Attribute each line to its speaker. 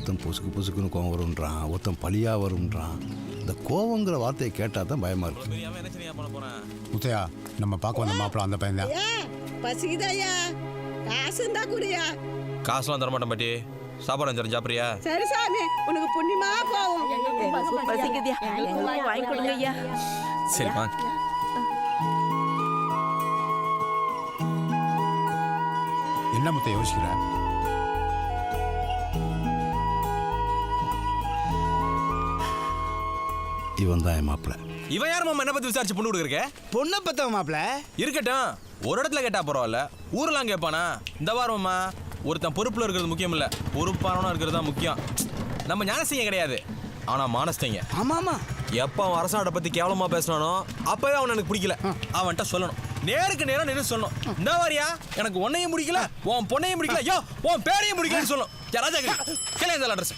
Speaker 1: ஒருத்தன் பொசுக்குன்னு கோவம் வரும்ன்றான், ஒருத்தன் பழியா வரும்ன்றான். இந்த கோவங்கிற வார்த்தையை கேட்டால் தான் பயமா இருக்கு.
Speaker 2: முத்தையா, நம்ம பார்க்க வந்த மாப்பிள்ள அந்த பையன் தான்.
Speaker 3: பசிக்குதாயா? காசு இருந்தா குடியா?
Speaker 4: காசுலாம் தரமாட்டேன் பாட்டி. சாப்பாடு தரேன், சாப்பிட்றியா?
Speaker 3: சரி சாமி, உனக்கு புண்ணியமா போகும்.
Speaker 5: பசிக்குதியா? எங்களுக்கு வாங்கி கொடுங்க ஐயா.
Speaker 4: சரி வாங்க.
Speaker 2: என்ன முத்தையா யோசிக்கிற?
Speaker 1: இவன் தான் என் மாப்பிள்ள.
Speaker 4: இவன் யார் மாமா என்ன பத்தி விசாரிச்சு பொண்ணு கொடுக்குறக்க?
Speaker 6: பொண்ணை பத்தவ மாப்பிள்ள
Speaker 4: இருக்கட்டும், ஒரு இடத்துல கேட்டா பரவாயில்ல, ஊரெல்லாம் கேட்பானா? இந்த வாரம்மா ஒருத்தன் பொறுப்புல இருக்கிறது முக்கியம் இல்ல, பொறுப்பானவனா இருக்கிறது தான் முக்கியம். நம்ம ஞானசிங்க கிடையாது, ஆனா மானஸ்திங்க.
Speaker 6: ஆமா ஆமா.
Speaker 4: எப்ப அவன் அரசாணத்தை பத்தி கேவலமா பேசினானோ அப்பவே அவன் எனக்கு பிடிக்கல. அவன்கிட்ட சொல்லணும், நேருக்கு நேரம் நின்று சொல்லணும். இந்த வாரியா எனக்கு உன்னையும் முடிக்கல, உன் பொண்ணையும் முடிக்கல, ஐயோ உன் பேரையும் முடிக்கலன்னு சொல்லணும். யாராவது கேளு அட்ரஸ்.